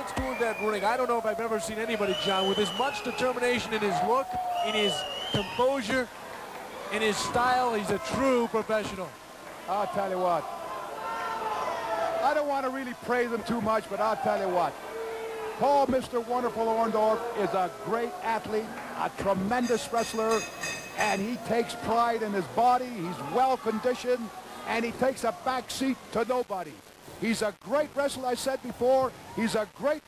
old school in that ring. I don't know if I've ever seen anybody, John, with as much determination in his look, in his composure, in his style. He's a true professional. I'll tell you what. I don't want to really praise him too much, but I'll tell you what. Paul, Mr. Wonderful Orndorph, is a great athlete, a tremendous wrestler, and he takes pride in his body. He's well-conditioned, and he takes a back seat to nobody. He's a great wrestler, I said before. He's a great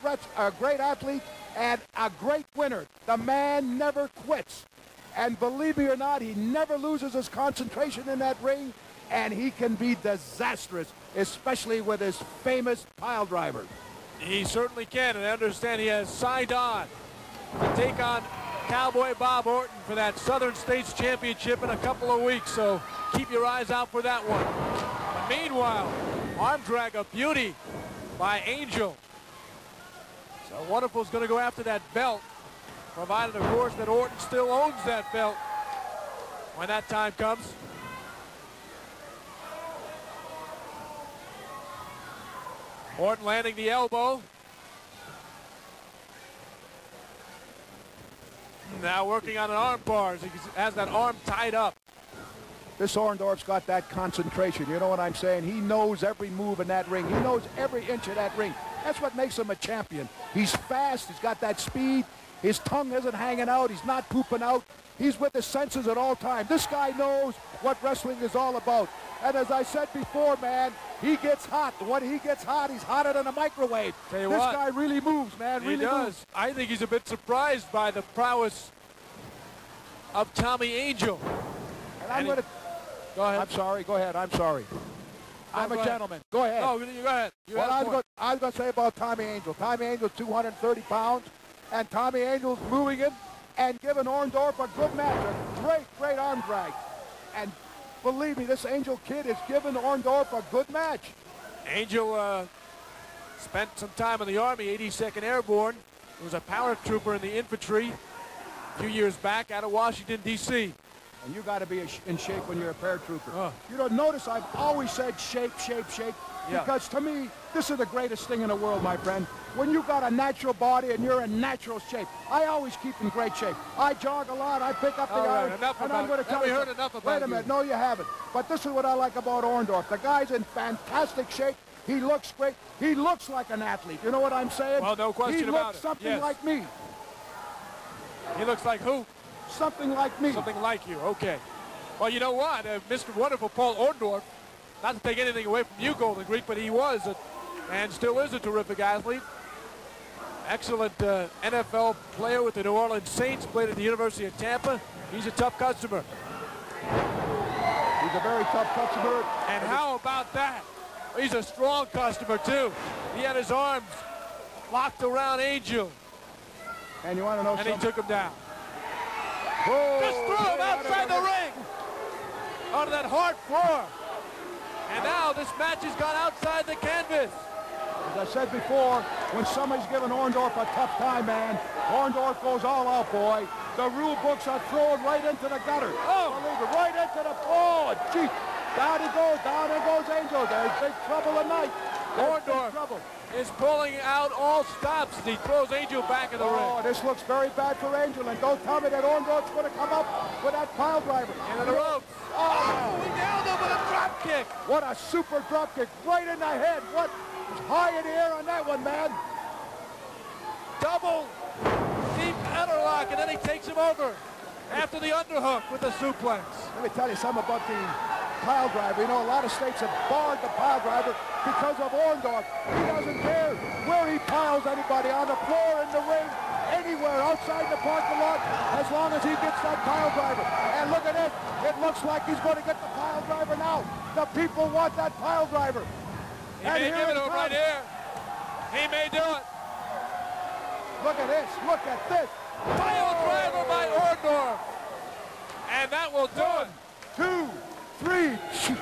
athlete and a great winner. The man never quits. And believe me or not, he never loses his concentration in that ring, and he can be disastrous, especially with his famous pile driver. He certainly can, and I understand he has signed on to take on Cowboy Bob Orton for that Southern States Championship in a couple of weeks, so keep your eyes out for that one. But meanwhile, arm drag of beauty by Angel. So Wonderful's going to go after that belt, provided, of course, that Orton still owns that belt when that time comes. Orton landing the elbow. Now working on an arm bar as he has that arm tied up. This Orndorff's got that concentration. You know what I'm saying? He knows every move in that ring. He knows every inch of that ring. That's what makes him a champion. He's fast. He's got that speed. His tongue isn't hanging out. He's not pooping out. He's with his senses at all times. This guy knows what wrestling is all about. And as I said before, man, he gets hot. When he gets hot, he's hotter than a microwave. This guy really moves, man. He does. I think he's a bit surprised by the prowess of Tommy Angel. And I'm going to... Go ahead. I'm sorry. Go ahead. I'm sorry. I'm a gentleman. Go ahead. No, you go ahead. What I was going to say about Tommy Angel. Tommy Angel's 230 pounds, and Tommy Angel's moving him and giving Orndorff a good match. A great arm drag. And believe me, this Angel kid is giving Orndorff a good match. Angel spent some time in the Army, 82nd Airborne. He was a paratrooper in the infantry a few years back out of Washington, D.C. And you got to be in shape when you're a paratrooper. You know, notice I've always said shape. Yeah. Because to me, this is the greatest thing in the world, my friend. When you got a natural body and you're in natural shape, I always keep in great shape. I jog a lot, I pick up the iron, and I'm going to tell you. Heard enough about Wait a minute, no, you haven't. But this is what I like about Orndorff. The guy's in fantastic shape. He looks great. He looks like an athlete. You know what I'm saying? Well, no question about it. He looks something like me. He looks like who? Something like me. Something like you, okay. Well, you know what? Mr. Wonderful Paul Orndorff, not to take anything away from you, Golden Greek, but he was and still is a terrific athlete. Excellent NFL player with the New Orleans Saints, played at the University of Tampa. He's a tough customer. He's a very tough customer. And how about that? He's a strong customer, too. He had his arms locked around Angel. And you want to know something? And he took him down. Whoa, just threw him outside the ring onto that hard floor. And now this match has gone outside the canvas. As I said before, when somebody's giving Orndorff a tough time, man, Orndorff goes all out, boy. The rule books are thrown right into the gutter. Oh, right into the... Oh, gee. Down he goes Angel. There's big trouble tonight. Orndorff is pulling out all stops as he throws Angel back in the ring. Oh, this looks very bad for Angel, and don't tell me that Orndorff's going to come up with that pile driver. Into the ropes. Oh, he nailed him with a drop kick. What a super drop kick right in the head. What high in the air on that one, man. Double deep headerlock, and then he takes him over after the underhook with the suplex. Let me tell you something about the pile driver. You know, a lot of states have barred the pile driver because of Orndorff. He doesn't care where he piles anybody, on the floor, in the ring, anywhere, outside the parking lot, as long as he gets that pile driver. And look at it. It looks like he's going to get the pile driver now. The people want that pile driver. He may give it to him right here. He may do it. Look at this. Look at this. Pile driver by Orndorff. And that will do it. 1, 2, 3.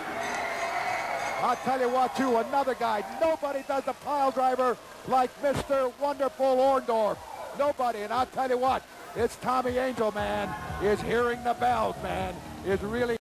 I'll tell you what, too, another guy. Nobody does the pile driver like Mr. Wonderful Orndorff. Nobody. And I'll tell you what, it's Tommy Angel, man, is hearing the bells, man, is really